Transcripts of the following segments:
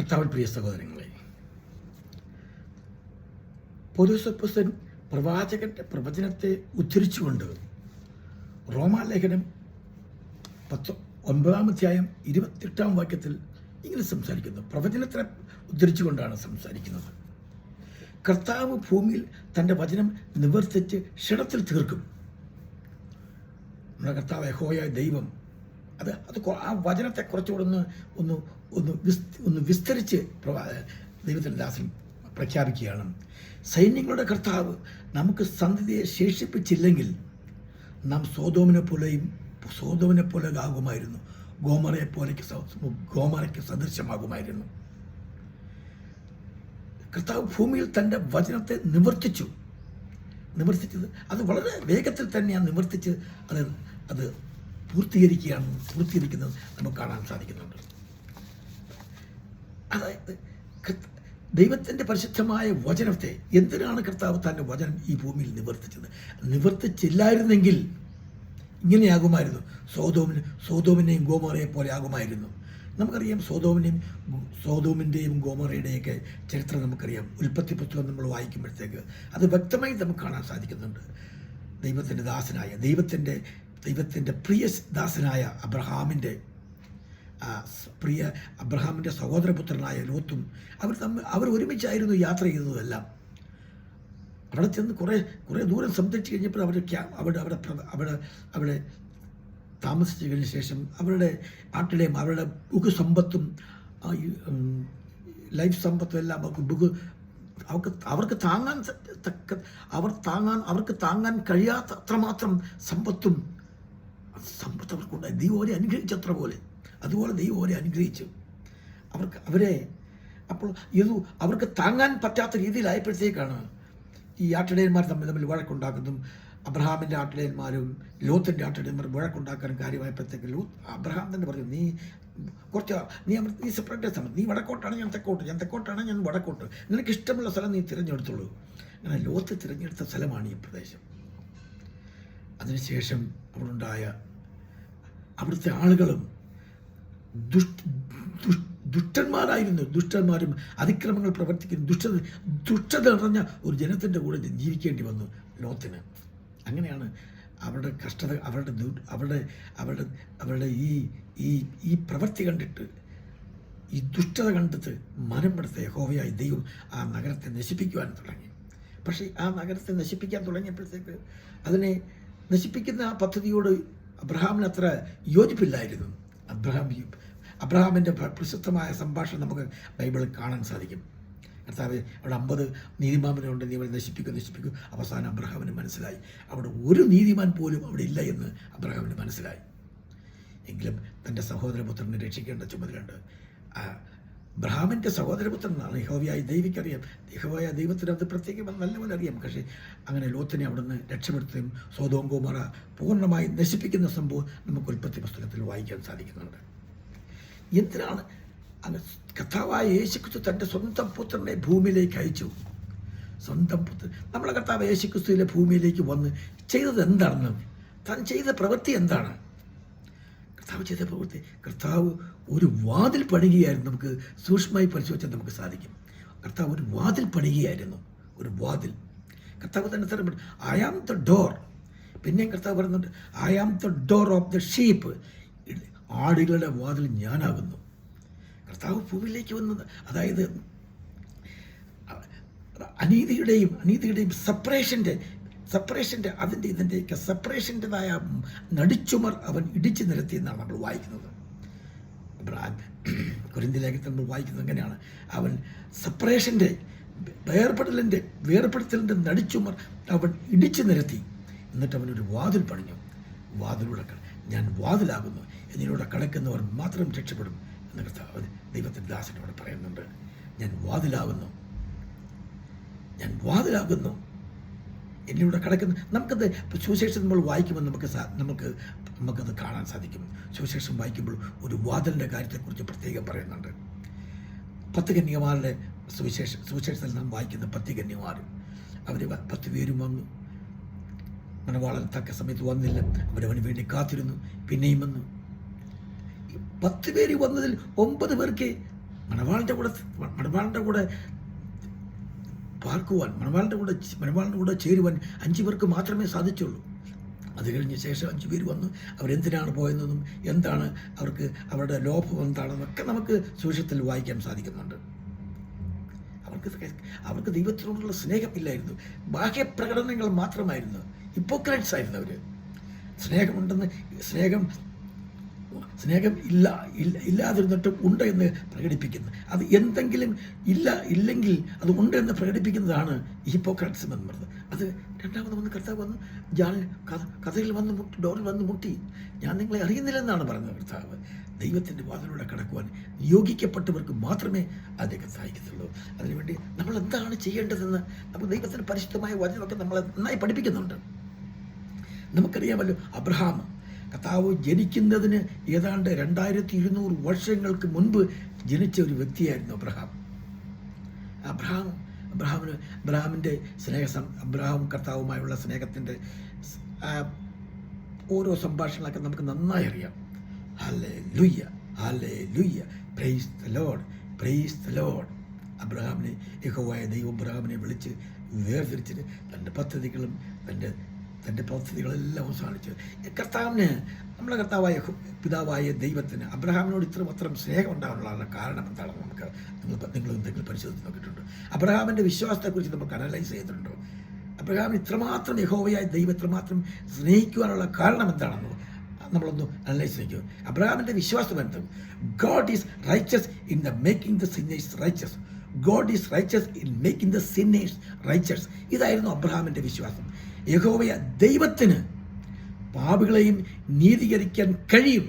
കർത്താവിൽ പ്രിയ സഹോദരങ്ങളെ, പൗലോസ് പ്രവാചകന്റെ പ്രവചനത്തെ ഉദ്ധരിച്ചുകൊണ്ട് റോമാലേഖനം 9-ാം വാക്യത്തിൽ ഇങ്ങനെ സംസാരിക്കുന്നു. പ്രവചനത്തെ ഉദ്ധരിച്ചുകൊണ്ടാണ് സംസാരിക്കുന്നത്. കർത്താവ് ഭൂമിയിൽ തൻ്റെ വചനം നിവർത്തിച്ച് ക്ഷണത്തിൽ തീർക്കും. നമ്മുടെ കർത്താവ് യഹോവയായ ദൈവം അത് ആ വചനത്തെ കുറച്ചുകൂടെ ഒന്ന് വിസ്തരിച്ച് ദൈവത്തിൻ്റെ ദാസൻ പ്രഖ്യാപിക്കുകയാണ്. സൈന്യങ്ങളുടെ കർത്താവ് നമുക്ക് സന്തതിയെ ശേഷിപ്പിച്ചില്ലെങ്കിൽ നാം സോദോമിനെ പോലെ ആകുമായിരുന്നു. ഗോമറയ്ക്ക് സദൃശമാകുമായിരുന്നു. കർത്താവ് ഭൂമിയിൽ തൻ്റെ വചനത്തെ നിവർത്തിച്ചത് അത് വളരെ വേഗത്തിൽ തന്നെയാണ് നിവർത്തിച്ച് അത് പൂർത്തീകരിക്കുന്നത് നമുക്ക് കാണാൻ സാധിക്കുന്നുണ്ട്. അതായത് ദൈവത്തിൻ്റെ പരിശുദ്ധമായ വചനത്തെ എന്തിനാണ് കർത്താവ് തൻ്റെ വചനം ഈ ഭൂമിയിൽ നിവർത്തിച്ചില്ലായിരുന്നെങ്കിൽ ഇങ്ങനെയാകുമായിരുന്നു. സോദോമിനെയും ഗോമറയെ പോലെ ആകുമായിരുന്നു. നമുക്കറിയാം സോദോമിൻ്റെയും ഗോമറയുടെയൊക്കെ ചരിത്രം നമുക്കറിയാം. ഉൽപ്പത്തി പുസ്തകം നമ്മൾ വായിക്കുമ്പോഴത്തേക്ക് അത് വ്യക്തമായി നമുക്ക് കാണാൻ സാധിക്കുന്നുണ്ട്. ദൈവത്തിൻ്റെ ദാസനായ ദൈവത്തിൻ്റെ പ്രിയ ദാസനായ അബ്രഹാമിൻ്റെ സഹോദരപുത്രനായ ലോത്തും അവർ ഒരുമിച്ചായിരുന്നു യാത്ര ചെയ്തതെല്ലാം. അവിടെ ചെന്ന് കുറേ ദൂരം സഞ്ചരിച്ച് കഴിഞ്ഞപ്പോൾ അവിടെ താമസിച്ചു കഴിഞ്ഞ ശേഷം അവരുടെ നാട്ടിലെയും അവരുടെ ബുക്ക് ലൈഫ് സമ്പത്തും എല്ലാം അവർക്ക് താങ്ങാൻ കഴിയാത്ത അത്രമാത്രം സമ്പത്ത് അവർക്കുണ്ടായി. ദൈവം അവരെ അനുഗ്രഹിച്ചത്ര പോലെ അതുപോലെ ദൈവം അവരെ അനുഗ്രഹിച്ചു. അവർക്ക് താങ്ങാൻ പറ്റാത്ത രീതിയിലായപ്പോഴത്തേക്കാണ് ഈ ആട്ടിടയന്മാർ തമ്മിൽ വഴക്കുണ്ടാക്കുന്നതും അബ്രഹാമിൻ്റെ ആട്ടിടയന്മാരും ലോത്തിൻ്റെ ആട്ടിടയന്മാരും വഴക്കുണ്ടാക്കാനും കാര്യമായപ്പോഴത്തേക്ക് അബ്രഹാം തന്നെ പറഞ്ഞു, നീ സെപ്പറേറ്റ് സമയം, നീ വടക്കോട്ടാണ് ഞാൻ തെക്കോട്ടാണ് ഞാൻ വടക്കോട്ട്, നിനക്ക് ഇഷ്ടമുള്ള സ്ഥലം നീ തിരഞ്ഞെടുത്തോളൂ. അങ്ങനെ ലോത്ത് തിരഞ്ഞെടുത്ത സ്ഥലമാണ് ഈ പ്രദേശം. അതിനുശേഷം അവിടുത്തെ ആളുകളും ദുഷ്ടന്മാരും അതിക്രമങ്ങൾ പ്രവർത്തിക്കുന്ന ദുഷ്ടത നിറഞ്ഞ ഒരു ജനത്തിൻ്റെ കൂടെ ജീവിക്കേണ്ടി വന്നു ലോത്തിന്. അങ്ങനെയാണ് അവരുടെ കഷ്ടത, അവരുടെ ഈ പ്രവൃത്തി കണ്ടിട്ട്, ഈ ദുഷ്ടത കണ്ടിട്ട് മനമെടുത്ത യഹോവയായ ദൈവം ആ നഗരത്തെ നശിപ്പിക്കുവാൻ തുടങ്ങി. പക്ഷേ ആ നഗരത്തെ നശിപ്പിക്കാൻ തുടങ്ങിയപ്പോഴത്തേക്ക് അതിനെ നശിപ്പിക്കുന്ന ആ പദ്ധതിയോട് അബ്രഹാമിന് അത്ര യോജിപ്പില്ലായിരുന്നു. അബ്രഹാമിൻ്റെ പ്രസിദ്ധമായ സംഭാഷണം നമുക്ക് ബൈബിളിൽ കാണാൻ സാധിക്കും. കർത്താവ് അവിടെ 50 നീതിമാന്മാരുണ്ട്, നീ അവരെ നശിപ്പിക്കും. അവസാനം അബ്രഹാമിന് മനസ്സിലായി അവിടെ ഒരു നീതിമാൻ പോലും അവിടെ ഇല്ല എന്ന് അബ്രഹാമിന് മനസ്സിലായി. എങ്കിലും തൻ്റെ സഹോദരപുത്രനെ രക്ഷിക്കേണ്ട ചുമതലയുണ്ട്. അബ്രഹാമിൻ്റെ സഹോദരപുത്രനാണ് യഹോവയായ ദൈവത്തിനറിയാം. യഹോവയായ ദൈവത്തിന് അത് പ്രത്യേകം നല്ലപോലെ അറിയാം. പക്ഷേ അങ്ങനെ ലോത്തിനെ അവിടെ നിന്ന് രക്ഷപ്പെടുത്തുകയും സോദോം ഗോമോറ പൂർണ്ണമായി നശിപ്പിക്കുന്ന സംഭവം നമുക്ക് ഉൽപ്പത്തി പുസ്തകത്തിൽ വായിക്കാൻ സാധിക്കുന്നുണ്ട്. എന്തിനാണ് കർത്താവായ യേശുക്രിസ്തു തൻ്റെ സ്വന്തം പുത്രനെ ഭൂമിയിലേക്ക് അയച്ചു? സ്വന്തം പുത്രൻ നമ്മളെ കർത്താവ് യേശുക്രിസ്തുവിലെ ഭൂമിയിലേക്ക് വന്ന് ചെയ്തത് എന്താണെന്ന്, താൻ ചെയ്ത പ്രവൃത്തി എന്താണ്? കർത്താവ് ഒരു വാതിൽ പണിയുകയായിരുന്നു. നമുക്ക് സൂക്ഷ്മമായി പരിശോധിച്ചാൽ നമുക്ക് സാധിക്കും. കർത്താവ് ഒരു വാതിൽ പണിയുകയായിരുന്നു. ഒരു വാതിൽ കർത്താവ് തന്നെ തരപ്പെട്ടു. I am the door. പിന്നെയും കർത്താവ് പറയുന്നുണ്ട്, I am the door of the sheep. ആടുകളുടെ വാതിൽ ഞാനാകുന്നു. കർത്താവ് ഭൂമിയിലേക്ക് വന്നത്, അതായത് അനീതിയുടെയും സെപ്പറേഷൻ്റെ ഇതിൻ്റെയൊക്കെ സെപ്പറേഷൻ്റെതായ നടിച്ചുമർ അവൻ ഇടിച്ചു നിരത്തി എന്നാണ് നമ്മൾ വായിക്കുന്നത്. കൊരിന്ത്യർ ലേഖനത്തിൽ നമ്മൾ വായിക്കുന്നത് അങ്ങനെയാണ്. അവൻ സെപ്പറേഷൻ്റെ വേർപെടുത്തലിൻ്റെ നടിച്ചുമർ അവൻ ഇടിച്ചു നിരത്തി. എന്നിട്ട് അവനൊരു വാതിൽ പണിഞ്ഞു. വാതിലൂടെ ഞാൻ വാതിലാകുന്നു, എന്നിലൂടെ കടക്കുന്നവർ മാത്രം രക്ഷപ്പെടും എന്ന് കർത്താവ് ദൈവത്തിൻ്റെ ദാസനോട് പറയുന്നുണ്ട്. ഞാൻ വാതിലാകുന്നു എന്നിലൂടെ കടക്കുന്ന. നമുക്കത് സുവിശേഷം നമ്മൾ വായിക്കുമ്പോൾ നമുക്കത് കാണാൻ സാധിക്കും. സുവിശേഷം വായിക്കുമ്പോൾ ഒരു വാതിലിൻ്റെ കാര്യത്തെക്കുറിച്ച് പ്രത്യേകം പറയുന്നുണ്ട്. 10 കന്യകമാരുടെ സുവിശേഷത്തിൽ നാം വായിക്കുന്ന 10 കന്യകമാർ, അവർ 10 പേരും വന്നു. മണവാളൻ തക്ക സമയത്ത് വന്നില്ല. അവരവന് വേണ്ടി കാത്തിരുന്നു. പിന്നെയും വന്നു. 10 പേര് വന്നതിൽ 9 പേർക്ക് മണവാളിൻ്റെ കൂടെ പാർക്കുവാൻ, മണവാളിൻ്റെ കൂടെ ചേരുവാൻ 5 പേർക്ക് മാത്രമേ സാധിച്ചുള്ളൂ. അത് കഴിഞ്ഞ ശേഷം 5 പേര് വന്നു. അവരെന്തിനാണ് പോയെന്നതും എന്താണ് അവരുടെ ലോഭം എന്താണെന്നൊക്കെ നമുക്ക് സുവിശേഷത്തിൽ വായിക്കാൻ സാധിക്കുന്നുണ്ട്. അവർക്ക് ദൈവത്തിനോടുള്ള സ്നേഹമില്ലായിരുന്നു, ബാഹ്യപ്രകടനങ്ങൾ മാത്രമായിരുന്നു. ഹിപ്പോക്രൈറ്റ്സ് ആയിരുന്നു അവർ. സ്നേഹം ഇല്ലാതിരുന്നിട്ടും ഉണ്ട് എന്ന് പ്രകടിപ്പിക്കുന്നു. അത് എന്തെങ്കിലും ഇല്ലെങ്കിൽ അത് ഉണ്ട് എന്ന് പ്രകടിപ്പിക്കുന്നതാണ് ഹിപ്പോക്രാറ്റ്സ് എന്ന് പറയുന്നത്. അത് രണ്ടാമത് വന്ന് കർത്താവ് വന്ന് കഥയിൽ ഡോറിൽ വന്ന് മുട്ടി. ഞാൻ നിങ്ങളെ അറിയുന്നില്ലെന്നാണ് പറയുന്നത് കർത്താവ്. ദൈവത്തിൻ്റെ വാതിലൂടെ കടക്കുവാൻ നിയോഗിക്കപ്പെട്ടവർക്ക് മാത്രമേ അതിലേക്ക് സഹായിക്കത്തുള്ളൂ. അതിനുവേണ്ടി നമ്മൾ എന്താണ് ചെയ്യേണ്ടതെന്ന് നമുക്ക് ദൈവത്തിൻ്റെ പരിശുദ്ധമായ വചനമൊക്കെ നമ്മളെ നന്നായി പഠിപ്പിക്കുന്നുണ്ട്. നമുക്കറിയാമല്ലോ, അബ്രഹാം കർത്താവ് ജനിക്കുന്നതിന് ഏതാണ്ട് 2200 വർഷങ്ങൾക്ക് മുൻപ് ജനിച്ച ഒരു വ്യക്തിയായിരുന്നു അബ്രഹാമിൻ്റെ അബ്രഹാം കർത്താവുമായുള്ള സ്നേഹത്തിൻ്റെ ഓരോ സംഭാഷണങ്ങളൊക്കെ നമുക്ക് നന്നായി അറിയാം. Hallelujah, hallelujah, praise the Lord, praise the Lord. അബ്രഹാമിനെ യഹോവയായ ദൈവം അബ്രഹാമിനെ വിളിച്ച് വേർതിരിച്ചിട്ട് തൻ്റെ പദ്ധതികളെല്ലാം അവസാനിച്ചു. നമ്മളെ കർത്താവായ പിതാവായ ദൈവത്തിന് അബ്രഹാമിനോട് ഇത്രമാത്രം സ്നേഹം ഉണ്ടാകാനുള്ള കാരണം എന്താണെന്ന് നിങ്ങൾ എന്തെങ്കിലും പരിശോധിച്ച് നോക്കിയിട്ടുണ്ട്? അബ്രഹാമിൻ്റെ വിശ്വാസത്തെക്കുറിച്ച് നമുക്ക് അനലൈസ് ചെയ്തിട്ടുണ്ടോ? അബ്രഹാം ഇത്രമാത്രം യഹോവയായ ദൈവം ഇത്രമാത്രം സ്നേഹിക്കുവാനുള്ള കാരണം എന്താണെന്ന് നമ്മളൊന്ന് അനലൈസ് ചെയ്യും. അബ്രഹാമിൻ്റെ വിശ്വാസം എന്തും, God is righteous in the making the sinners righteous. God is righteous in making the sinners righteous. ഇതായിരുന്നു അബ്രഹാമിൻ്റെ വിശ്വാസം. യഹോവയായ ദൈവത്തിന് പാപികളെയും നീതീകരിക്കാൻ കഴിയും.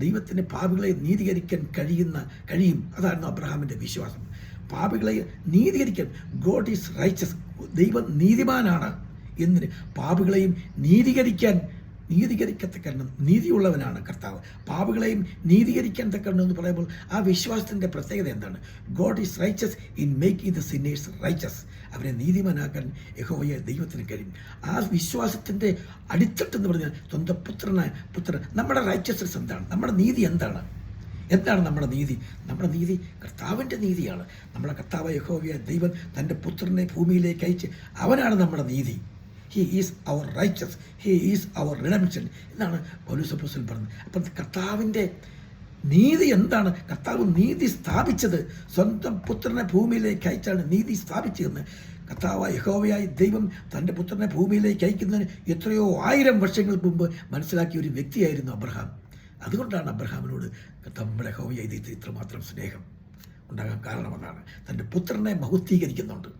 ദൈവത്തിന് പാപികളെ നീതീകരിക്കാൻ കഴിയും. അതായിരുന്നു അബ്രഹാമിൻ്റെ വിശ്വാസം. പാപികളെ നീതീകരിക്കാൻ, ഗോഡ് ഈസ് റൈച്ചസ്, ദൈവം നീതിമാനാണ്. എന്തിന്? പാപികളെയും നീതീകരിക്കത്തക്കണം നീതിയുള്ളവനാണ് കർത്താവ്. പാപികളെയും നീതീകരിക്കാൻ തക്കണം എന്ന് പറയുമ്പോൾ ആ വിശ്വാസത്തിൻ്റെ പ്രത്യേകത എന്താണ്? God is righteous in making the sinners righteous. അവരെ നീതിമാനാക്കാൻ യഹോവയായ ദൈവത്തിന് കഴിയും. ആ വിശ്വാസത്തിൻ്റെ അടിത്തട്ടെന്ന് പറഞ്ഞാൽ സ്വന്തം പുത്രൻ. നമ്മുടെ റൈച്ചസ്നെസ് എന്താണ്? നമ്മുടെ നീതി എന്താണ്? നമ്മുടെ നീതി? നമ്മുടെ നീതി കർത്താവിൻ്റെ നീതിയാണ്. നമ്മുടെ കർത്താവായ യഹോവയായ ദൈവം തൻ്റെ പുത്രനെ ഭൂമിയിലേക്ക് അയച്ച് അവനാണ് നമ്മുടെ നീതി. He is our righteous. He is our redemption എന്നാണ് പൗലോസ് അപ്പോസ്തലൻ പറഞ്ഞത്. അപ്പം കർത്താവിൻ്റെ നീതി എന്താണ്? കർത്താവ് നീതി സ്ഥാപിച്ചത് സ്വന്തം പുത്രനെ ഭൂമിയിലേക്ക് അയച്ചാണ് നീതി സ്ഥാപിച്ചതെന്ന് കർത്താവായ യഹോവയായ ദൈവം തൻ്റെ പുത്രനെ ഭൂമിയിലേക്ക് അയക്കുന്നതിന് എത്രയോ 1000 വർഷങ്ങൾക്ക് മുമ്പ് മനസ്സിലാക്കിയ ഒരു വ്യക്തിയായിരുന്നു അബ്രഹാം. അതുകൊണ്ടാണ് അബ്രഹാമിനോട് നമ്മുടെ യഹോവയായ ദൈവത്തിന് ഇത്രമാത്രം സ്നേഹം ഉണ്ടാകാൻ കാരണമെന്നാണ്. തൻ്റെ പുത്രനെ മഹത്വീകരിക്കുന്നുണ്ട്.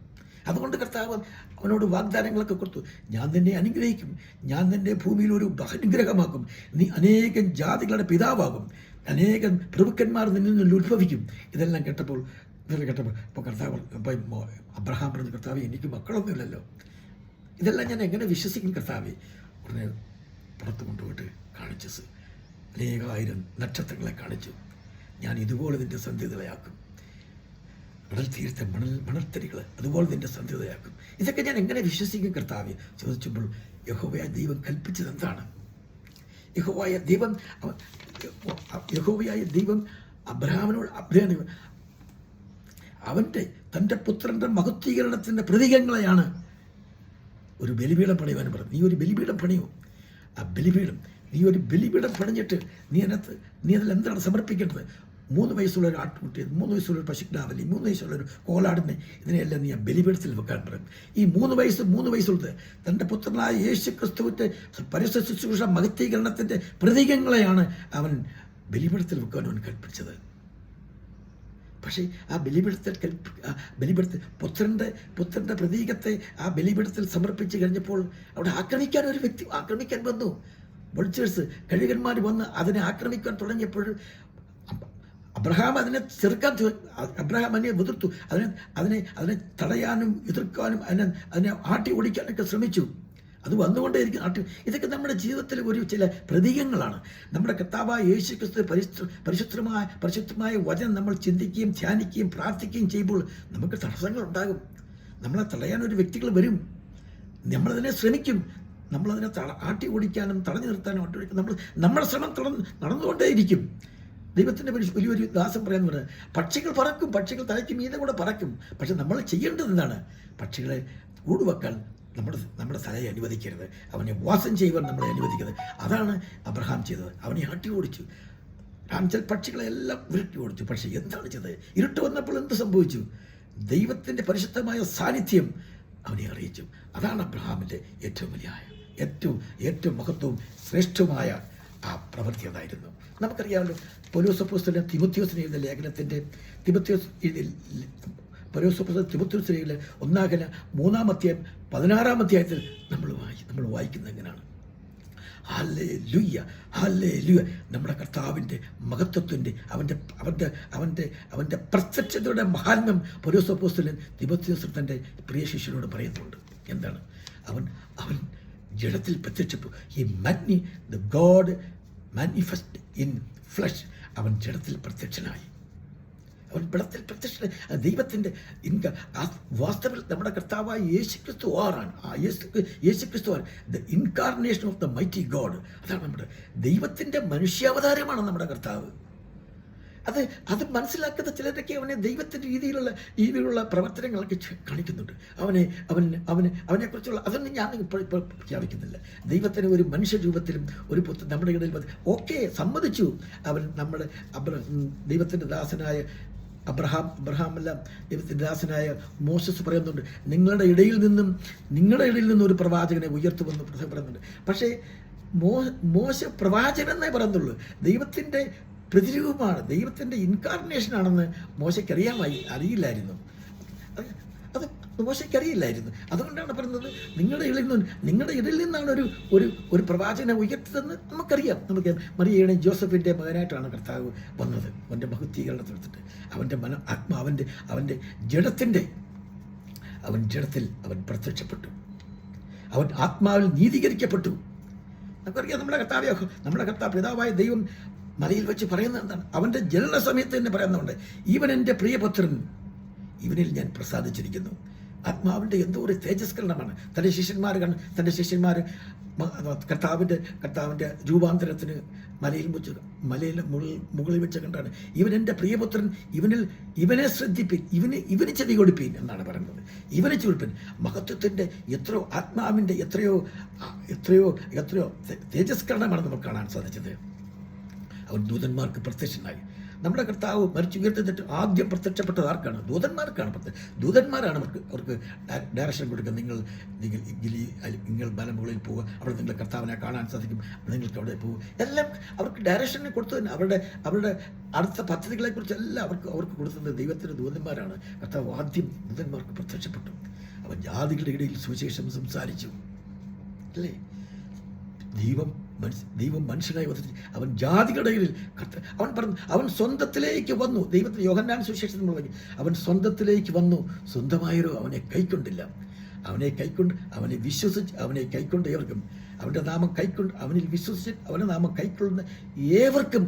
അതുകൊണ്ട് കർത്താവ് അവനോട് വാഗ്ദാനങ്ങളൊക്കെ കൊടുത്തു. ഞാൻ നിന്നെ അനുഗ്രഹിക്കും, ഞാൻ നിന്നെ ഭൂമിയിൽ ഒരു അനുഗ്രഹമാക്കും, നീ അനേകം ജാതികളുടെ പിതാവാകും, അനേകം പ്രഭുക്കന്മാർ നിന്നിൽ നിന്ന് ഉത്ഭവിക്കും. ഇതെല്ലാം കേട്ടപ്പോൾ ഇപ്പോൾ കർത്താവ് അബ്രഹാം പറഞ്ഞു, കർത്താവ് എനിക്ക് മക്കളൊന്നുമില്ലല്ലോ, ഇതെല്ലാം ഞാൻ എങ്ങനെ വിശ്വസിക്കും കർത്താവെ? ഉടനെ പുറത്ത് കൊണ്ടുപോയിട്ട് കാണിച്ചു, അനേകായിരം നക്ഷത്രങ്ങളെ കാണിച്ചു. ഞാൻ ഇതുപോലെ നിന്റെ സന്ധ്യതയാക്കും, തീരത്തെ മണൽത്തരികൾ അതുപോലെ നിന്റെ സന്ധ്യതയാക്കും. ഇതൊക്കെ ഞാൻ എങ്ങനെ വിശ്വസിക്കും കർത്താവെ ചോദിച്ചപ്പോൾ യഹോവയായ ദൈവം കൽപ്പിച്ചത് എന്താണ്? യഹോവയായ ദൈവം അബ്രഹാമിനോട് തൻ്റെ പുത്രൻ്റെ മഹത്വീകരണത്തിൻ്റെ പ്രതീകങ്ങളെയാണ് ഒരു ബലിപീഠം പണിയുവാനും പറഞ്ഞു. നീ ഒരു ബലിപീഠം പണിയോ? ആ ബലിപീഠം, നീ ഒരു ബലിപീഠം പണിഞ്ഞിട്ട് നീ അതിൽ എന്താണ് സമർപ്പിക്കേണ്ടത്? 3 വയസ്സുള്ള ഒരു ആട്ടുകുട്ടി, 3 വയസ്സുള്ള ഒരു പശുക്കിടാവലി, 3 വയസ്സുള്ള ഒരു കോലാടിനെ, ഇതിനെല്ലാം നീ ആ ബലിപീഠത്തിൽ വെക്കാൻ പറയും. ഈ 3 വയസ്സുള്ളത് തൻ്റെ പുത്രനായ യേശു ക്രിസ്തുവിൻ്റെ പരിശുദ്ധ ശുശ്രൂഷ മഹത്വീകരണത്തിൻ്റെ പ്രതീകങ്ങളെയാണ് അവൻ ബലിപീഠത്തിൽ വെക്കാൻ അവൻ കൽപ്പിച്ചത്. പക്ഷേ ആ ബലിപീഠത്തിൽ പുത്രൻ്റെ പ്രതീകത്തെ ആ ബലിപീഠത്തിൽ സമർപ്പിച്ച് കഴിഞ്ഞപ്പോൾ അവിടെ ആക്രമിക്കാൻ വന്നു. വൾച്ചേഴ്സ്, കഴുകന്മാർ വന്ന് അതിനെ ആക്രമിക്കാൻ തുടങ്ങിയപ്പോൾ അബ്രഹാം അതിനെ എതിർത്തു. അതിനെ തടയാനും എതിർക്കാനും അതിനെ ആട്ടി ഓടിക്കാനൊക്കെ ശ്രമിച്ചു. അത് വന്നുകൊണ്ടേയിരിക്കും ഇതൊക്കെ നമ്മുടെ ജീവിതത്തിൽ ചില പ്രതീകങ്ങളാണ്. നമ്മുടെ കർത്താവായ യേശു ക്രിസ്തു പരിശുദ്ധമായ വചനം നമ്മൾ ചിന്തിക്കുകയും ധ്യാനിക്കുകയും പ്രാർത്ഥിക്കുകയും ചെയ്യുമ്പോൾ നമുക്ക് തടസ്സങ്ങൾ ഉണ്ടാകും. നമ്മളെ തടയാൻ ഒരു വ്യക്തികൾ വരും. നമ്മളതിനെ ശ്രമിക്കും. നമ്മളതിനെ ആട്ടി ഓടിക്കാനും തടഞ്ഞു നിർത്താനും നമ്മുടെ ശ്രമം നടന്നുകൊണ്ടേയിരിക്കും. ദൈവത്തിൻ്റെ വലിയൊരു ദാസൻ പറയുന്നത്, പക്ഷികൾ പറക്കും, പക്ഷികൾ തലയ്ക്ക് മീതെ കൂടെ പറക്കും, പക്ഷെ നമ്മൾ ചെയ്യേണ്ടത് എന്താണ്? പക്ഷികളെ കൂടുവെക്കാൻ നമ്മുടെ തലയെ അനുവദിക്കരുത്, അവനെ വാസം ചെയ്യുവാൻ നമ്മളെ അനുവദിക്കരുത്. അതാണ് അബ്രഹാം ചെയ്തത്. അവനെ ആട്ടി ഓടിച്ചു. റാഞ്ചൽ പക്ഷികളെല്ലാം ഉരുട്ടി ഓടിച്ചു. പക്ഷേ എന്താണ് ചെയ്തത്? ഇരുട്ട് വന്നപ്പോൾ എന്ത് സംഭവിച്ചു? ദൈവത്തിൻ്റെ പരിശുദ്ധമായ സാന്നിധ്യം അവനെ അറിയിച്ചു. അതാണ് അബ്രഹാമിൻ്റെ ഏറ്റവും വലിയ ഏറ്റവും മഹത്വവും ശ്രേഷ്ഠവുമായ ആ പ്രവൃത്തി അതായിരുന്നു. നമുക്കറിയാമല്ലോ, പൗലോസ് അപ്പോസ്തലൻ തിമോഥെയോസിന് എഴുതിയ ലേഖനത്തിൻ്റെ പൗലോസ് അപ്പോസ്തലൻ തിമോഥെയോസിന് എഴുതിയ 1 അധ്യായം 16 അധ്യായത്തിൽ നമ്മൾ വായിക്കുന്നത് എങ്ങനെയാണ്? Hallelujah, hallelujah. നമ്മുടെ കർത്താവിൻ്റെ മഹത്വത്തിൻ്റെ അവൻ്റെ പ്രത്യക്ഷതയുടെ മഹാത്മ്യം പൗലോസ് അപ്പോസ്തലൻ തിമോഥെയോസ് തൻ്റെ പ്രിയ ശിഷ്യനോട് പറയുന്നുണ്ട്. എന്താണ്? അവൻ ജഡത്തിൽ പ്രത്യക്ഷപ്പെട്ടു. God manifest in flesh. അവൻ ജഡത്തിൽ പ്രത്യക്ഷനായി. ദൈവത്തിൻ്റെ വാസ്തവത്തിൽ നമ്മുടെ കർത്താവായ യേശുക്രിസ്തു ആരാണ്? യേശുക്രിസ്തു ആണ് the incarnation of the mighty God. അതാണ് നമ്മുടെ ദൈവത്തിൻ്റെ മനുഷ്യാവതാരമാണ് നമ്മുടെ കർത്താവ്. അത് മനസ്സിലാക്കുന്ന ചിലരൊക്കെ അവനെ ദൈവത്തിൻ്റെ രീതിയിലുള്ള പ്രവർത്തനങ്ങളൊക്കെ കാണിക്കുന്നുണ്ട്. അവനെക്കുറിച്ചുള്ള അതൊന്നും ഞാൻ ഇപ്പോൾ പ്രഖ്യാപിക്കുന്നില്ല. ദൈവത്തിന് ഒരു മനുഷ്യരൂപത്തിലും ഒരു പുത്രൻ നമ്മുടെ ഇടയിൽ ഓക്കെ സമ്മതിച്ചു. അവൻ നമ്മുടെ ദൈവത്തിൻ്റെ ദാസനായ അബ്രഹാമല്ല, ദൈവത്തിൻ്റെ ദാസനായ മോശസ് പറയുന്നുണ്ട്, നിങ്ങളുടെ ഇടയിൽ നിന്നും ഒരു പ്രവാചകനെ ഉയർത്തുമെന്ന് പറയുന്നുണ്ട്. പക്ഷേ മോശ പ്രവാചകൻ എന്നേ പറയുന്നുള്ളൂ. ദൈവത്തിൻ്റെ പ്രതിരൂപമാണ്, ദൈവത്തിൻ്റെ ഇൻകാർണേഷനാണെന്ന് അറിയില്ലായിരുന്നു. മോശയ്ക്കറിയില്ലായിരുന്നു. അതുകൊണ്ടാണ് പറയുന്നത്, നിങ്ങളുടെ ഇടയിൽ നിന്നാണ് ഒരു പ്രവാചകനെ ഉയർത്തതെന്ന് നമുക്കറിയാം. മറിയയുടെ ജോസഫിൻ്റെ മകനായിട്ടാണ് കർത്താവ് വന്നത്. അവൻ്റെ മഹത്വീകരണത്തിനെടുത്തിട്ട് അവൻ്റെ ജഡത്തിൽ അവൻ പ്രത്യക്ഷപ്പെട്ടു. അവൻ ആത്മാവിൽ നീതീകരിക്കപ്പെട്ടു. നമുക്കറിയാം, നമ്മുടെ കർത്താവ് പിതാവായ ദൈവം മലയിൽ വെച്ച് പറയുന്നത് എന്താണ്? അവൻ്റെ ജനന സമയത്ത് തന്നെ പറയുന്നുണ്ട്, ഇവൻ എൻ്റെ പ്രിയപുത്രൻ, ഇവനിൽ ഞാൻ പ്രസാദിച്ചിരിക്കുന്നു. ആത്മാവിൻ്റെ എന്തോ ഒരു തേജസ്കരണമാണ്. തൻ്റെ ശിഷ്യന്മാർ കർത്താവിൻ്റെ രൂപാന്തരത്തിന് മലയിൽ മുകളിൽ വെച്ച് കണ്ടാണ്, ഇവൻ എൻ്റെ പ്രിയപുത്രൻ, ഇവനെ ശ്രദ്ധിപ്പിൻ, ഇവന് ചെവി കൊടുപ്പീൻ എന്നാണ് പറയുന്നത്. ഇവനെ ചെവിപ്പിൻ. മഹത്വത്തിൻ്റെ ആത്മാവിൻ്റെ എത്രയോ തേജസ്കരണമാണ് നമുക്ക് കാണാൻ സാധിച്ചത്. അവൻ ദൂതന്മാർക്ക് പ്രത്യക്ഷനായി. നമ്മുടെ കർത്താവ് മരിച്ചുയർത്തിട്ട് ആദ്യം പ്രത്യക്ഷപ്പെട്ടത് ആർക്കാണ്? ദൂതന്മാരാണ് അവർക്ക് ഡയറക്ഷൻ കൊടുക്കുക. നിങ്ങൾ മലമുകളിൽ പോവുക, അവിടെ നിങ്ങളുടെ കർത്താവിനെ കാണാൻ സാധിക്കും, നിങ്ങൾക്ക് അവിടെ പോകുക, എല്ലാം അവർക്ക് ഡയറക്ഷനെ കൊടുത്തു തന്നെ. അവരുടെ അടുത്ത പദ്ധതികളെക്കുറിച്ചെല്ലാം അവർക്ക് കൊടുത്തത് ദൈവത്തിൻ്റെ ദൂതന്മാരാണ്. കർത്താവ് ആദ്യം ദൂതന്മാർക്ക് പ്രത്യക്ഷപ്പെട്ടു. അവൻ ജാതികളുടെ ഇടയിൽ സുവിശേഷം സംസാരിച്ചു, അല്ലേ? ദൈവം മനുഷ്യനായി വന്നിട്ട് അവൻ ജാതികളുടെ ഇടയിൽ അവൻ പറഞ്ഞു, അവൻ സ്വന്തത്തിലേക്ക് വന്നു. ദൈവത്തിന് യോഹന്നാൻ സുവിശേഷത്തിൽ നമ്മൾ വായിക്കും, അവൻ സ്വന്തത്തിലേക്ക് വന്നു, സ്വന്തമായൊരു അവനെ കൈക്കൊണ്ടില്ല. അവനെ വിശ്വസിച്ച് അവനെ കൈക്കൊണ്ട് ഏവർക്കും, അവൻ്റെ നാമം കൈക്കൊണ്ട് അവനിൽ വിശ്വസിച്ച് അവൻ്റെ നാമം കൈക്കൊള്ളുന്ന ഏവർക്കും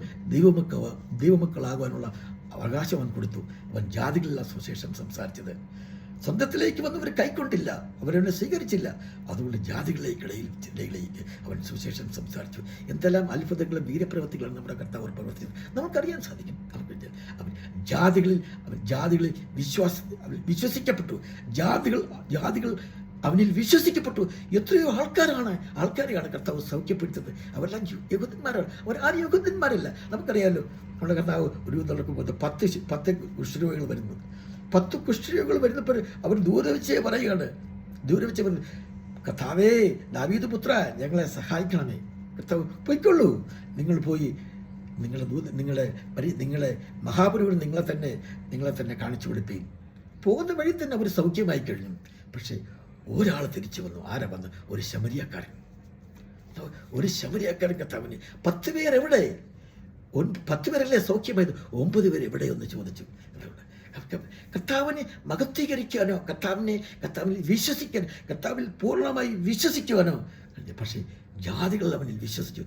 ദൈവമക്കളാകുവാനുള്ള അവകാശം അവൻ കൊടുത്തു. അവൻ ജാതികളിലുള്ള സുവിശേഷം സംസാരിച്ചത്. സ്വന്തത്തിലേക്ക് വന്നവർ കൈക്കൊണ്ടില്ല, അവരവനെ സ്വീകരിച്ചില്ല. അതുകൊണ്ട് ജാതികളിലേക്ക് അവൻ സുവിശേഷം സംസാരിച്ചു. എന്തെല്ലാം അത്ഭുതങ്ങളും വീരപ്രവൃത്തികളും നമ്മുടെ കർത്താവ് പ്രവർത്തിച്ചു നമുക്കറിയാൻ സാധിക്കും. അവൻ ജാതികളിൽ വിശ്വസിക്കപ്പെട്ടു. ജാതികൾ അവനിൽ വിശ്വസിക്കപ്പെട്ടു. എത്രയോ ആൾക്കാരെയാണ് കർത്താവ് സൗഖ്യപ്പെടുത്തത്. അവരെല്ലാം യഹൂദന്മാരാണ്. അവരാരും യഹൂദന്മാരല്ല. നമുക്കറിയാമല്ലോ, നമ്മുടെ കർത്താവ് ഒരു നടക്കുമ്പോൾ 10 കുഷ്ഠരോഗികൾ വരുന്നത്. 10 കുഷ്ഠരോഗികൾ വരുന്നപ്പോൾ അവർ ദൂരെ വെച്ച് പറയുകയാണ്, കർത്താവേ, ദാവീദ് പുത്ര, ഞങ്ങളെ സഹായിക്കണമേ. കർത്താവ്, പോയിക്കൊള്ളൂ, നിങ്ങൾ പോയി നിങ്ങളെ മഹാപുരുവിൽ നിങ്ങളെ തന്നെ കാണിച്ചു കൊടുപ്പീൻ. പോകുന്ന വഴി തന്നെ അവർ സൗഖ്യമായി കഴിഞ്ഞു. പക്ഷേ ഒരാൾ തിരിച്ചു വന്നു. ആരാ വന്ന്? ഒരു ശമരിയക്കാരൻ. കർത്താവിന് 10 പേർ എവിടെ? 10 പേരല്ലേ സൗഖ്യമായത്? 9 പേർ എവിടെയെന്ന് ചോദിച്ചു. കർത്താവിനെ മഹത്വീകരിക്കാനോ, കർത്താവിൽ വിശ്വസിക്കാൻ, കർത്താവിൽ പൂർണ്ണമായി വിശ്വസിക്കുവാനോ? പക്ഷേ ജാതികൾ അവനിൽ വിശ്വസിച്ചു.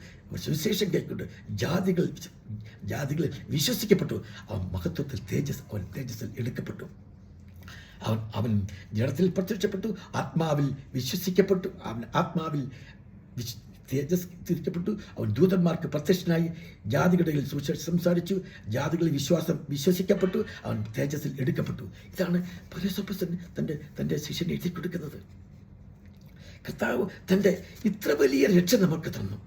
സുവിശേഷം കൈക്കൊണ്ട് ജാതികൾ വിശ്വസിക്കപ്പെട്ടു. അവൻ മഹത്വത്തിൽ തേജസ്സിൽ എടുക്കപ്പെട്ടു. അവൻ ജഡത്തിൽ പ്രത്യക്ഷപ്പെട്ടു, ആത്മാവിൽ വിശ്വസിക്കപ്പെട്ടു. അവൻ ആത്മാവിൽ തേജസ് തിരിക്കപ്പെട്ടു. അവൻ ദൂതന്മാർക്ക് പ്രത്യക്ഷനായി ജാതികളുടെ ഇടയിൽ സുവിശേഷം സംസാരിച്ചു. ജാതികളിൽ വിശ്വസിക്കപ്പെട്ടു. അവൻ തേജസ്സിൽ എടുക്കപ്പെട്ടു. ഇതാണ് പൗലോസ് തൻ്റെ ശിഷ്യനെ എഴുതി കൊടുക്കുന്നത്. കർത്താവ് തൻ്റെ ഇത്ര വലിയ രക്ഷ നമുക്ക് തന്നു.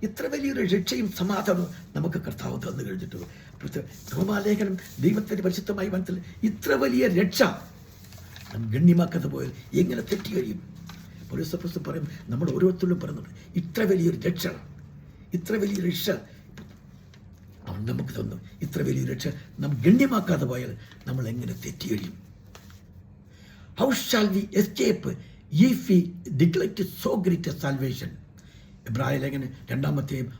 ഇത്ര വലിയൊരു രക്ഷയും സമാധാനവും നമുക്ക് കർത്താവ് തന്നു കഴിഞ്ഞിട്ട് റോമാലേഖനം ദൈവത്തിൻ്റെ പരിശുദ്ധമായി മനസ്സിൽ ഇത്ര വലിയ രക്ഷ നാം ഗണ്യമാക്കാതെ പോയാൽ എങ്ങനെ തെറ്റി കഴിയും? പൗലോസ് പറയും, നമ്മൾ ഓരോരുത്തരും പറയുന്നത് ഇത്ര വലിയൊരു രക്ഷ, ഇത്ര വലിയ രക്ഷ അവൻ നമുക്ക് തന്നു. ഇത്ര വലിയ രക്ഷ നാം ഗണ്യമാക്കാതെ പോയാൽ നമ്മൾ എങ്ങനെ തെറ്റി കഴിയും? How shall we escape if we neglect so great a salvation? എബ്രായ ലേഖനം 2-3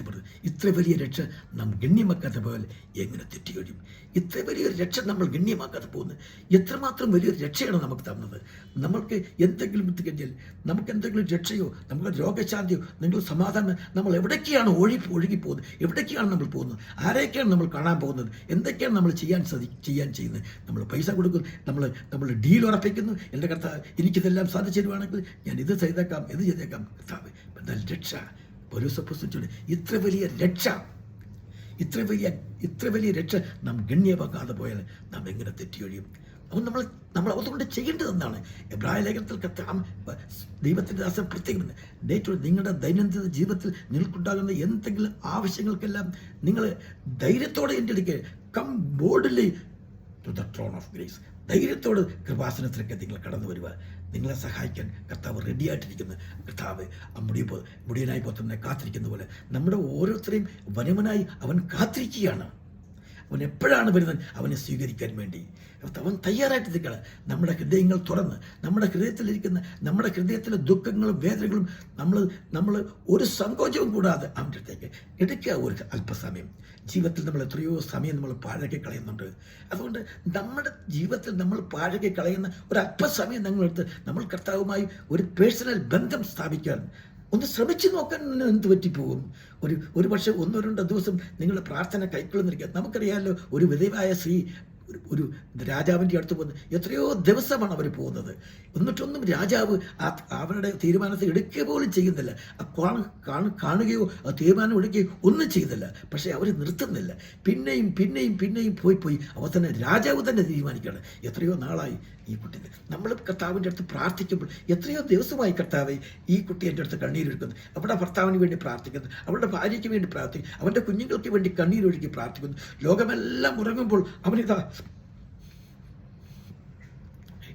പറഞ്ഞു, ഇത്ര വലിയ രക്ഷ നാം ഗണ്യമാക്കാതെ പോയാൽ എങ്ങനെ തെറ്റി കഴിയും? ഇത്ര വലിയൊരു രക്ഷ നമ്മൾ ഗണ്യമാക്കാതെ പോകുന്നത് എത്രമാത്രം വലിയൊരു രക്ഷയാണ് നമുക്ക് തന്നത്. നമ്മൾക്ക് എന്തെങ്കിലും വിട്ട് കഴിഞ്ഞാൽ നമുക്ക് എന്തെങ്കിലും രക്ഷയോ നമുക്ക് രോഗശാന്തിയോ നിങ്ങൾ സമാധാനം നമ്മൾ എവിടേക്കാണ് ഒഴുകിപ്പോകുന്നത്? എവിടേക്കാണ് നമ്മൾ പോകുന്നത്? ആരെയൊക്കെയാണ് നമ്മൾ കാണാൻ പോകുന്നത്? എന്തൊക്കെയാണ് നമ്മൾ ചെയ്യാൻ ചെയ്യുന്നത്? നമ്മൾ പൈസ കൊടുക്കും, നമ്മൾ ഡീൽ ഉറപ്പിക്കുന്നു. എൻ്റെ കർത്താവ് എനിക്കിതെല്ലാം സാധിച്ചു തരുവാണെങ്കിൽ ഞാൻ ഇത് ചെയ്തേക്കാം, ഇത് ചെയ്തേക്കാം. കർത്താവ് എന്നാൽ രക്ഷ പൗലോസ് ഇത്ര വലിയ രക്ഷ, ഇത്ര വലിയ രക്ഷ നാം ഗണ്യമാക്കാതെ പോയാൽ നാം എങ്ങനെ തെറ്റി കഴിയും? അപ്പോൾ നമ്മൾ അതുകൊണ്ട് ചെയ്യേണ്ടത് എന്താണ്? എബ്രായ ലേഖനത്തിൽ ദൈവത്തിൻ്റെ ദാസൻ പ്രത്യേകം നിങ്ങളുടെ ദൈനംദിന ജീവിതത്തിൽ നിങ്ങൾക്കുണ്ടാകുന്ന എന്തെങ്കിലും ആവശ്യങ്ങൾക്കെല്ലാം നിങ്ങൾ ധൈര്യത്തോടെ എൻ്റെ അടുക്കൽ come boldly to the throne of grace. ധൈര്യത്തോട് കൃപാസനത്തിലേക്ക് നിങ്ങൾ കടന്നു വരിക. നിങ്ങളെ സഹായിക്കാൻ കർത്താവ് റെഡിയായിട്ടിരിക്കുന്നു. കർത്താവ് മുടിയനായി പോത്തന്നെ കാത്തിരിക്കുന്ന പോലെ നമ്മുടെ ഓരോരുത്തരെയും വനവനായി അവൻ കാത്തിരിക്കുകയാണ്. അവൻ എപ്പോഴാണ് വരുന്നത്? അവനെ സ്വീകരിക്കാൻ വേണ്ടി അവൻ തയ്യാറായിട്ട് നിൽക്കണം. നമ്മുടെ ഹൃദയങ്ങൾ തുറന്ന് നമ്മുടെ ഹൃദയത്തിലെ ദുഃഖങ്ങളും വേദനകളും നമ്മൾ ഒരു സങ്കോചവും കൂടാതെ അവൻ്റെ അടുത്തേക്ക് എടുക്കുക. ഒരു അല്പസമയം ജീവിതത്തിൽ നമ്മൾ എത്രയോ സമയം നമ്മൾ പാഴാക്കി കളയുന്നുണ്ട്. അതുകൊണ്ട് നമ്മുടെ ജീവിതത്തിൽ നമ്മൾ പാഴാക്കി കളയുന്ന ഒരു അല്പസമയം നമ്മളെടുത്ത് നമ്മൾ കർത്താവുമായി ഒരു പേഴ്സണൽ ബന്ധം സ്ഥാപിക്കാൻ ഒന്ന് ശ്രമിച്ചു നോക്കാൻ എന്ത് പറ്റിപ്പോകും? ഒരു പക്ഷേ 1-2 ദിവസം നിങ്ങളുടെ പ്രാർത്ഥന കൈക്കൊള്ളുന്നിരിക്കുക. നമുക്കറിയാമല്ലോ, ഒരു വിധവയായ സ്ത്രീ ഒരു രാജാവിൻ്റെ അടുത്ത് പോകുന്നത് എത്രയോ ദിവസമാണ് അവർ പോകുന്നത്. എന്നിട്ടൊന്നും രാജാവ് അവരുടെ തീരുമാനത്തെ എടുക്കുക പോലും ചെയ്യുന്നില്ല. കാണുകയോ തീരുമാനം എടുക്കുകയോ ഒന്നും ചെയ്യുന്നില്ല. പക്ഷേ അവർ നിർത്തുന്നില്ല. പിന്നെയും പോയി അവസാനം രാജാവ് തന്നെ തീരുമാനിക്കുകയാണ്. എത്രയോ നാളായി ഈ കുട്ടി. നമ്മൾ കർത്താവിൻ്റെ അടുത്ത് പ്രാർത്ഥിക്കുമ്പോൾ എത്രയോ ദിവസമായി കർത്താവെ ഈ കുട്ടി എൻ്റെ അടുത്ത് കണ്ണീരൊഴുക്കുന്നു. അവിടെ ഭർത്താവിന് വേണ്ടി പ്രാർത്ഥിക്കുന്നു, അവരുടെ ഭാര്യയ്ക്ക് വേണ്ടി പ്രാർത്ഥിക്കുന്നു, അവൻ്റെ കുഞ്ഞുങ്ങൾക്ക് വേണ്ടി കണ്ണീരൊഴുക്കി പ്രാർത്ഥിക്കുന്നു. ലോകമെല്ലാം ഉറങ്ങുമ്പോൾ അവനിതാ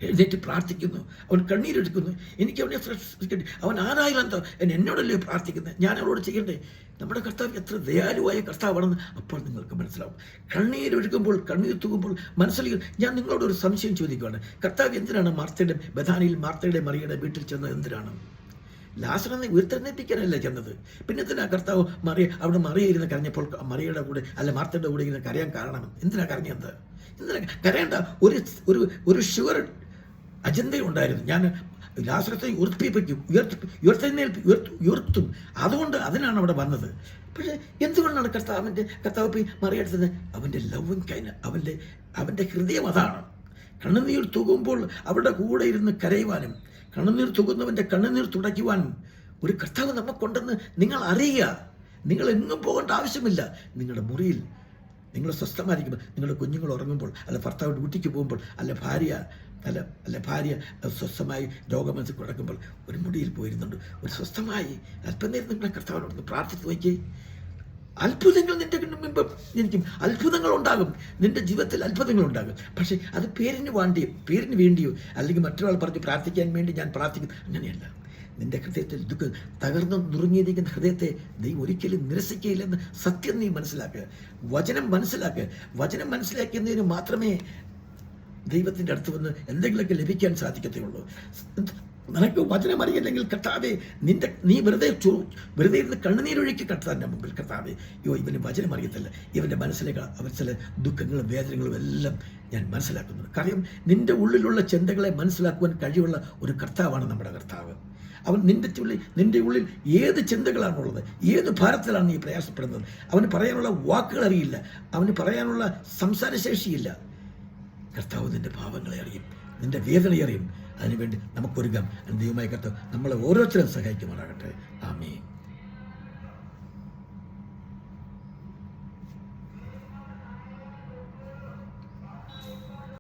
എഴുന്നേറ്റ് പ്രാർത്ഥിക്കുന്നു, അവൻ കണ്ണീരെടുക്കുന്നു. എനിക്ക് അവനെ ശ്രദ്ധിക്കട്ടെ, അവൻ ആരായാലെന്തോ എന്നോടല്ലേ പ്രാർത്ഥിക്കുന്നത്, ഞാൻ അവരോട് ചെയ്യണ്ടേ? നമ്മുടെ കർത്താവ് എത്ര ദയാലുവായ കർത്താവാണെന്ന് അപ്പോൾ നിങ്ങൾക്ക് മനസ്സിലാവും. കണ്ണീരൊഴുക്കുമ്പോൾ, കണ്ണീർ തൂകുമ്പോൾ മനസ്സിലാക്കി. ഞാൻ നിങ്ങളോട് ഒരു സംശയം ചോദിക്കുകയാണ്. കർത്താവ് എന്തിനാണ് ബഥാനിയിൽ മാർത്തയുടെ മറിയയുടെ വീട്ടിൽ ചെന്നത്? എന്തിനാണ്? ലാസറിനെ ഉയർത്തെഴുന്നേൽപ്പിക്കാനല്ല ചെന്നത്. പിന്നെ എന്തിനാ കർത്താവ് അവിടെ മറിയിരുന്ന് കരഞ്ഞപ്പോൾ മാർത്തയുടെ കൂടെ ഇരുന്ന് കരയാൻ കാരണം? എന്തിനാ കരഞ്ഞത്? എന്തിനാ കരയേണ്ട? ഒരു ഷുവർ അജണ്ടയുണ്ടായിരുന്നു. ഞാൻ ലാസറത്തെ ഉയർത്തും. അതുകൊണ്ട് അതിനാണ് അവിടെ വന്നത്. പക്ഷേ എന്തുകൊണ്ടാണ് കർത്താവ് പോയി മറിയെടുത്തത്? അവൻ്റെ ലവിങ് കൈൻഡ്, അവൻ്റെ ഹൃദയം അതാണ്. കണ്ണുനീർ തൂകുമ്പോൾ അവരുടെ കൂടെ ഇരുന്ന് കരയുവാനും കണ്ണുനീർ തൂകുന്നവൻ്റെ കണ്ണുനീർ തുടയ്ക്കുവാനും ഒരു കർത്താവ് നമുക്കുണ്ടെന്ന് നിങ്ങൾ അറിയുക. നിങ്ങൾ എങ്ങും പോകേണ്ട ആവശ്യമില്ല. നിങ്ങളുടെ മുറിയിൽ നിങ്ങൾ സ്വസ്ഥമായിരിക്കുമ്പോൾ, നിങ്ങളുടെ കുഞ്ഞുങ്ങൾ ഉറങ്ങുമ്പോൾ, ഭർത്താവ് ഡ്യൂട്ടിക്ക് പോകുമ്പോൾ, ഭാര്യ സ്വസ്ഥമായി രോഗമനസ്സിൽ കിടക്കുമ്പോൾ ഒരു മുടിയിൽ പോയിരുന്നുണ്ട്. ഒരു സ്വസ്ഥമായി അല്പനേരം നിങ്ങളുടെ കർത്താവിനോട് പ്രാർത്ഥിച്ച് നോക്കി. അത്ഭുതങ്ങൾ നിന്റെ മുമ്പ് എനിക്കും അത്ഭുതങ്ങൾ ഉണ്ടാകും. നിന്റെ ജീവിതത്തിൽ അത്ഭുതങ്ങൾ ഉണ്ടാകും. പക്ഷേ അത് പേരിന് വേണ്ടിയോ അല്ലെങ്കിൽ മറ്റൊരാൾ പറഞ്ഞ് പ്രാർത്ഥിക്കാൻ വേണ്ടി ഞാൻ പ്രാർത്ഥിക്കുന്നു, അങ്ങനെയല്ല. നിന്റെ ഹൃദയത്തിൽ തകർന്നു നുറുങ്ങിയിരിക്കുന്ന ഹൃദയത്തെ നീ ഒരിക്കലും നിരസിക്കുകയില്ലെന്ന് സത്യം നീ മനസ്സിലാക്കുക. വചനം മനസ്സിലാക്കുന്നതിന് മാത്രമേ ദൈവത്തിൻ്റെ അടുത്ത് വന്ന് എന്തെങ്കിലുമൊക്കെ ലഭിക്കാൻ സാധിക്കത്തുള്ളൂ. നിനക്ക് വചനം അറിയില്ലെങ്കിൽ കർത്താവേ, നീ വെറുതെ ഇരുന്ന് കണ്ണുനീരൊഴുക്കി കർത്താവിൻ്റെ മുമ്പിൽ, കർത്താവേ ഇവന് വചനം അറിയത്തില്ല, ഇവൻ്റെ മനസ്സിലേക്ക് ചില ദുഃഖങ്ങളും വേദനകളും എല്ലാം ഞാൻ മനസ്സിലാക്കുന്നുണ്ട്. കാര്യം നിന്റെ ഉള്ളിലുള്ള ചിന്തകളെ മനസ്സിലാക്കുവാൻ കഴിവുള്ള ഒരു കർത്താവാണ് നമ്മുടെ കർത്താവ്. അവൻ നിന്റെ ഉള്ളിൽ ഏത് ചിന്തകളാണുള്ളത്, ഏത് ഭാരത്തിലാണ് നീ പ്രയാസപ്പെടുന്നത്. അവന് പറയാനുള്ള വാക്കുകൾ അറിയില്ല, അവന് പറയാനുള്ള സംസാരശേഷിയില്ല. കർത്താവ് നിന്റെ ഭാവങ്ങളെ അറിയും, നിന്റെ വേദനയെ അറിയും. അതിനുവേണ്ടി നമുക്കൊരുങ്ങാം. ദൈവമായ കർത്താവ് നമ്മളെ ഓരോരുത്തരും സഹായിക്കുമാറാകട്ടെ. ആമേൻ.